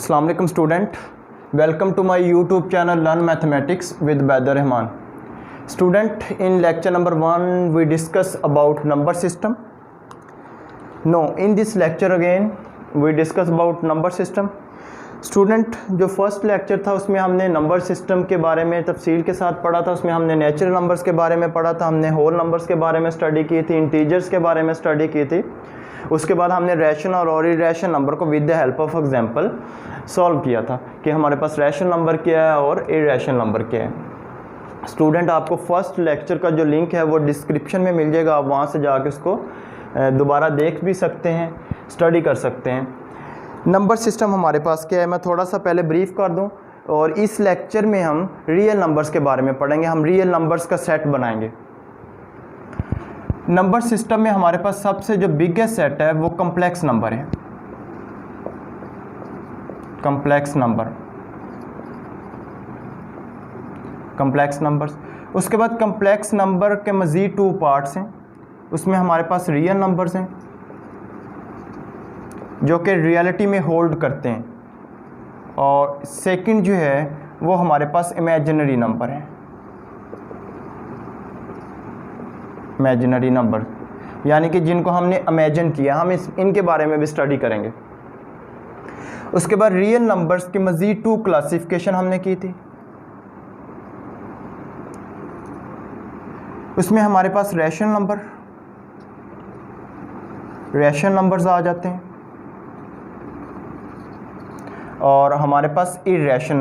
अस्सलाम वालेकुम student, welcome to my YouTube channel learn mathematics with Baidar Rahman. Student, in lecture number 1 we discuss about number system. No, in this lecture again we discuss about number system. Student, जो first lecture था उसमें हमने number system के बारे में तफसील के साथ पढ़ा था. उसमें हमने नेचुरल नंबर्स के बारे में पढ़ा था, हमने होल नंबर्स के बारे में स्टडी की थी, इंटीजर्स के बारे में स्टडी की थी. उसके बाद हमने रैशनल और इरेशनल नंबर को with the help of example solve किया था कि हमारे पास रैशनल नंबर क्या है और इरेशनल नंबर क्या है. स्टूडेंट, आपको फर्स्ट लेक्चर का जो लिंक है वो डिस्क्रिप्शन में मिल जाएगा. आप वहाँ से जाके उसको दोबारा देख भी सकते हैं, स्टडी कर सकते हैं. नंबर सिस्टम हमारे पास क्या है, मैं थोड़ा सा पहले ब्रीफ कर दूं. और इस लेक्चर में हम रियल नंबर्स के बारे में पढ़ेंगे. हम रियल नंबर्स का सेट बनाएंगे. नंबर सिस्टम में हमारे पास सबसे जो बिगेस्ट सेट है वो कम्प्लेक्स नंबर है. Complex numbers. उसके बाद कम्प्लेक्स नंबर के मज़ीद 2 पार्ट्स हैं. उसमें हमारे पास रियल नंबर्स हैं जो कि रियलिटी में होल्ड करते हैं, और सेकंड जो है वो हमारे पास इमेजिनरी नंबर है. इमेजिनरी नंबर यानी कि जिनको हमने इमेजिन किया, हम इनके बारे में भी स्टडी करेंगे. उसके बाद रियल नंबर्स की मज़ीद 2 क्लासिफिकेशन हमने की थी. उसमें हमारे पास रैशनल नंबर्स आ जाते हैं और हमारे पास इरेशनल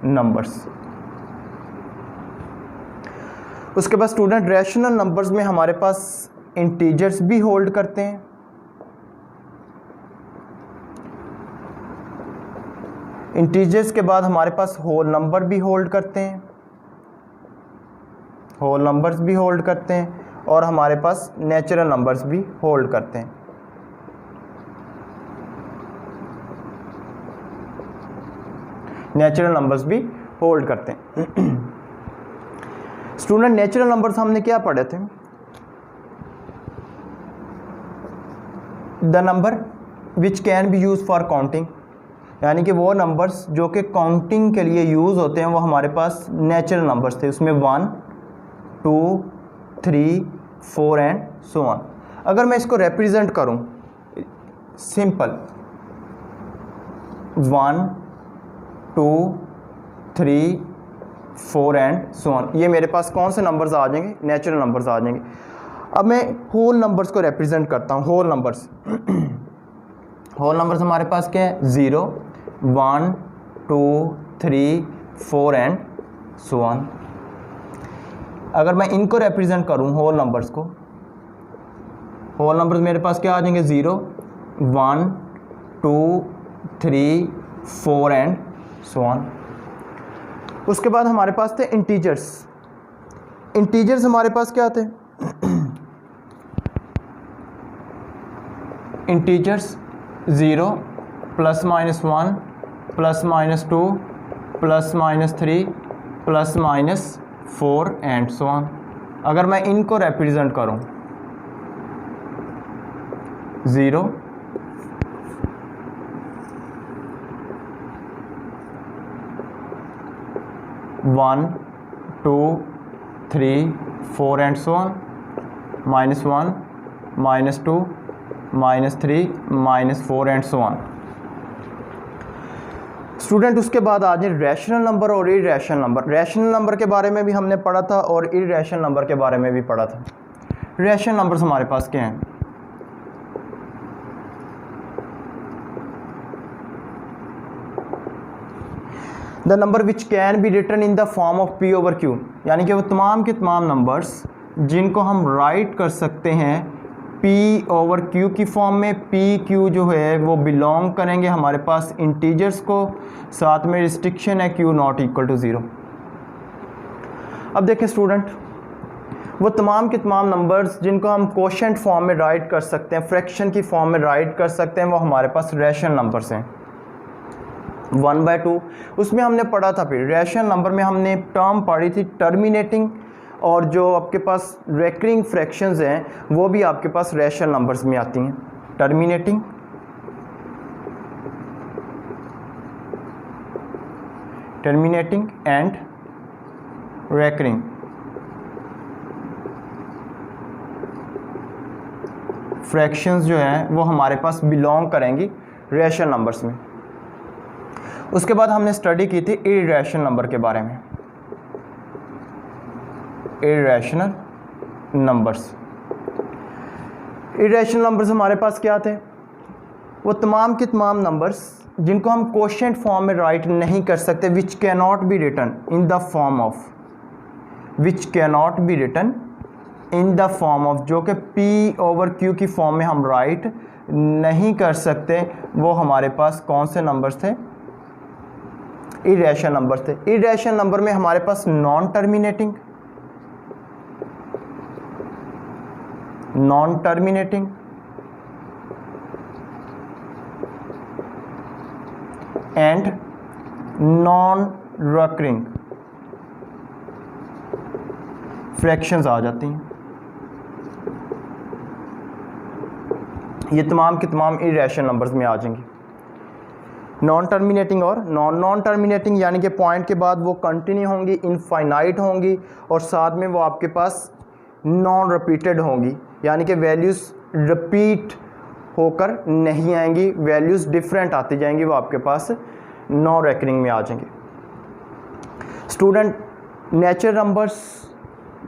नंबर्स. उसके बाद स्टूडेंट, रैशनल नंबर्स में हमारे पास इंटीजर्स भी होल्ड करते हैं. इंटीजर्स के बाद हमारे पास होल नंबर भी होल्ड करते हैं. और हमारे पास नेचुरल नंबर्स भी होल्ड करते हैं. स्टूडेंट, नेचुरल नंबर्स हमने क्या पढ़े थे? The number which can B use for counting, यानी कि वो नंबर्स जो कि काउंटिंग के लिए यूज़ होते हैं वो हमारे पास नेचुरल नंबर्स थे. उसमें 1, 2, 3, 4 एंड सो ऑन. अगर मैं इसको रिप्रेजेंट करूं सिंपल 1, 2, 3, 4 एंड सो ऑन, ये मेरे पास कौन से नंबर्स आ जाएंगे? नेचुरल नंबर्स आ जाएंगे. अब मैं होल नंबर्स को रिप्रेजेंट करता हूँ. होल नंबर्स हमारे पास क्या है? 0, 1, 2, 3, 4 एंड सो ऑन. अगर मैं इनको रिप्रेजेंट करूं होल नंबर्स मेरे पास क्या आ जाएंगे? 0, 1, 2, 3, 4 एंड सो ऑन. उसके बाद हमारे पास थे इंटीजर्स हमारे पास क्या थे? Integers 0, +-1, +-2, +-3, +-4 and so on. अगर मैं इनको रिप्रेजेंट करूं 0, 1, 2, 3, 4 and so on, -1, -2, -3, -4 and so on. Student, उसके बाद आ जाए रैशनल नंबर और इरेशनल नंबर. रैशनल नंबर के बारे में भी हमने पढ़ा था और इरेशनल नंबर के बारे में भी पढ़ा था. रैशनल नंबर्स हमारे पास क्या हैं? The number which can be written in the form of P/Q, यानी कि वो तमाम के तमाम नंबर्स जिनको हम राइट कर सकते हैं P/Q की फॉर्म में. PQ जो है वो बिलोंग करेंगे हमारे पास इंटीजर्स को, साथ में रिस्ट्रिक्शन है Q ≠ 0. अब देखें स्टूडेंट, वो तमाम के तमाम नंबर्स जिनको हम कोशेंट फॉर्म में राइट कर सकते हैं, फ्रैक्शन की फॉर्म में राइट कर सकते हैं, वो हमारे पास रैशनल नंबर्स हैं. 1/2 उसमें हमने पढ़ा था. फिर रैशनल नंबर में हमने टर्म पढ़ी थी टर्मिनेटिंग, और जो आपके पास रेकरिंग फ्रैक्शंस हैं वो भी आपके पास रैशनल नंबर्स में आती हैं. Terminating and recurring. फ्रैक्शंस जो हैं वो हमारे पास बिलोंग करेंगी रेशनल नंबर्स में। उसके बाद हमने स्टडी की थी इर्रेशनल नंबर के बारे में। इर्रेशनल नंबर्स हमारे पास क्या थे? वो तमाम के तमाम नंबर्स जिनको हम कोशेंट फॉर्म में राइट नहीं कर सकते, which cannot be written in the form of, जो कि P/Q की फॉर्म में हम राइट नहीं कर सकते, वो हमारे पास कौन से नंबर्स थे? इर्रेशनल नंबर थे। इर्रेशनल नंबर में हमारे पास non terminating and non recurring fractions आ जाती हैं। ये तमाम के तमाम इर्रेशनल नंबर्स में आ जाएंगी। नॉन टर्मिनेटिंग और नॉन टर्मिनेटिंग यानी कि पॉइंट के बाद वो कंटिन्यू होंगी, इनफाइनाइट होंगी, और साथ में वो आपके पास नॉन रिपीटेड होंगी, यानी कि वैल्यूज़ रिपीट होकर नहीं आएंगी, वैल्यूज़ डिफरेंट आती जाएंगी, वो आपके पास नॉन रेकरिंग में आ जाएंगे। स्टूडेंट, नेचुरल नंबर्स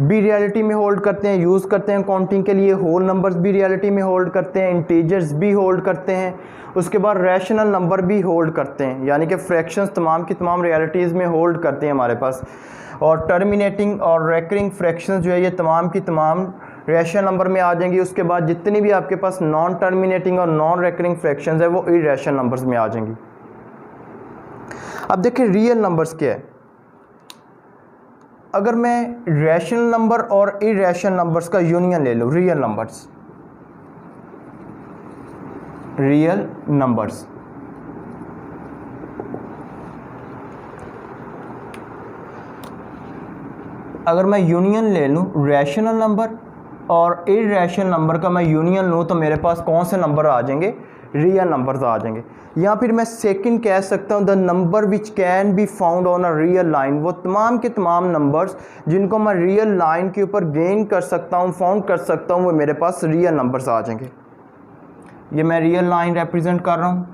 भी रियलिटी में होल्ड करते हैं, यूज़ करते हैं काउंटिंग के लिए। होल नंबर्स भी रियलिटी में होल्ड करते हैं, इंटीजर्स भी होल्ड करते हैं। उसके बाद रैशनल नंबर भी होल्ड करते हैं, यानी कि फ्रैक्शंस तमाम की तमाम रियलिटीज़ में होल्ड करते हैं हमारे पास। और टर्मिनेटिंग और रेकरिंग फ्रैक्शंस जो है ये तमाम की तमाम रैशनल नंबर में आ जाएंगी। उसके बाद जितनी भी आपके पास नॉन टर्मिनेटिंग और नॉन रेकरिंग फ्रैक्शंस है वो इर्रेशनल नंबर्स में आ जाएंगी। अब देखिए रियल नंबर्स क्या है। अगर मैं रैशनल नंबर और इर्रेशनल नंबर्स का यूनियन ले लूँ, रियल नंबर्स अगर मैं यूनियन ले लूँ रैशनल नंबर और इर्रेशनल नंबर का मैं यूनियन लूँ, तो मेरे पास कौन से नंबर आ जाएंगे? रियल नंबर्स आ जाएंगे। या फिर मैं सेकंड कह सकता हूँ the number which can be found on a real line. वो तमाम के तमाम नंबर्स जिनको मैं रियल लाइन के ऊपर गेन कर सकता हूँ, फाउंड कर सकता हूँ, वो मेरे पास रियल नंबर्स आ जाएंगे। ये मैं रियल लाइन रिप्रेजेंट कर रहा हूँ,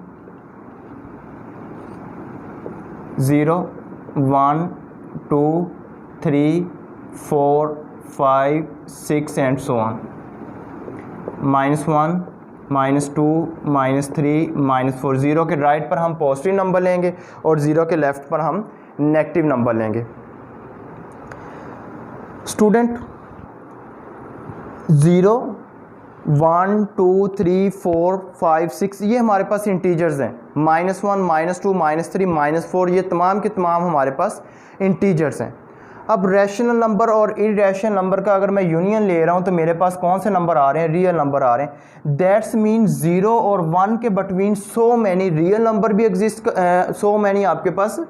0 1 2 3 4 5 6 एंड सो ऑन। -1 -2 -3 -4। 0 के राइट पर हम पॉजिटिव नंबर लेंगे और 0 के लेफ्ट पर हम नेगेटिव नंबर लेंगे। स्टूडेंट, 0 1 2 3 4 5 6 ये हमारे पास इंटीजर्स हैं। -1 -2 -3 -4 ये तमाम के तमाम हमारे पास इंटीजर्स हैं। अब रैशनल नंबर और इर्रेशनल नंबर का अगर मैं यूनियन ले रहा हूँ तो मेरे पास कौन से नंबर आ रहे हैं? रियल नंबर आ रहे हैं। दैट्स मीन 0 और 1 के between so many real number भी एग्जिस्ट, सो मैनी आपके पास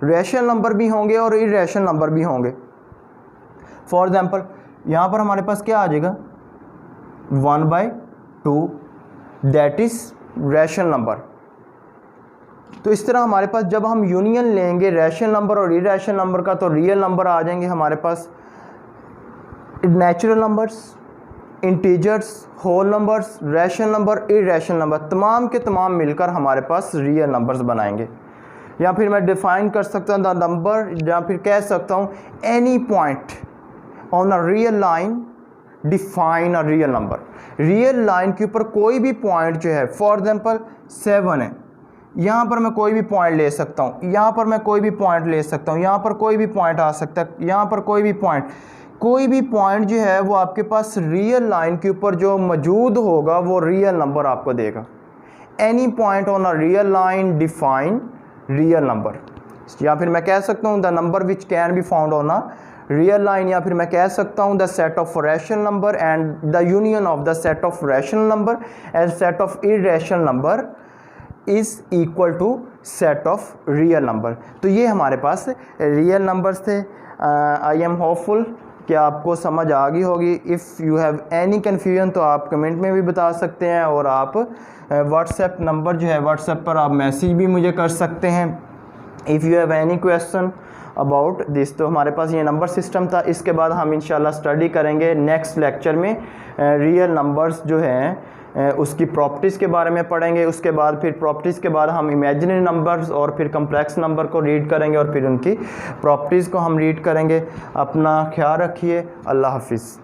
रैशनल नंबर भी होंगे और इर्रेशनल नंबर भी होंगे। फॉर एग्जांपल यहाँ पर हमारे पास क्या आ जाएगा? 1/2 दैट इज रैशनल नंबर। तो इस तरह हमारे पास जब हम यूनियन लेंगे रैशनल नंबर और इर्रेशनल नंबर का, तो रियल नंबर आ जाएंगे हमारे पास, natural numbers, integers, whole numbers, rational number, irrational number, तमाम के तमाम मिलकर हमारे पास रियल नंबर्स बनाएंगे। या फिर मैं डिफाइन कर सकता हूँ द नंबर, या फिर कह सकता हूँ any point on a real line define a real number. Real line के ऊपर कोई भी पॉइंट जो है, फॉर एग्जांपल 7 है, यहाँ पर मैं कोई भी पॉइंट ले सकता हूँ, यहाँ पर मैं कोई भी पॉइंट ले सकता हूँ, यहाँ पर कोई भी पॉइंट आ सकता है, यहाँ पर कोई भी पॉइंट जो है वो आपके पास रियल लाइन के ऊपर जो मौजूद होगा वो रियल नंबर आपको देगा। Any point on a real line define real number. या फिर मैं कह सकता हूँ the number which can be found on a real line, या फिर मैं कह सकता हूँ the set of rational number and the union of the set of rational number and set of irrational number is equal to set of real number. तो ये हमारे पास real numbers थे। आई एम होपफुल कि आपको समझ आ गई होगी। If you have any confusion तो आप कमेंट में भी बता सकते हैं, और आप व्हाट्सएप नंबर जो है व्हाट्सएप पर आप मैसेज भी मुझे कर सकते हैं। If you have any question about this, तो हमारे पास ये नंबर सिस्टम था। इसके बाद हम इंशाल्लाह स्टडी करेंगे नेक्स्ट लेक्चर में रियल नंबर्स जो हैं उसकी प्रॉपर्टीज़ के बारे में पढ़ेंगे। उसके बाद फिर प्रॉपर्टीज़ के बाद हम इमेजिनरी नंबर्स और फिर कम्प्लेक्स नंबर को रीड करेंगे और फिर उनकी प्रॉपर्टीज़ को हम रीड करेंगे। अपना ख्याल रखिए। अल्लाह हाफिज़।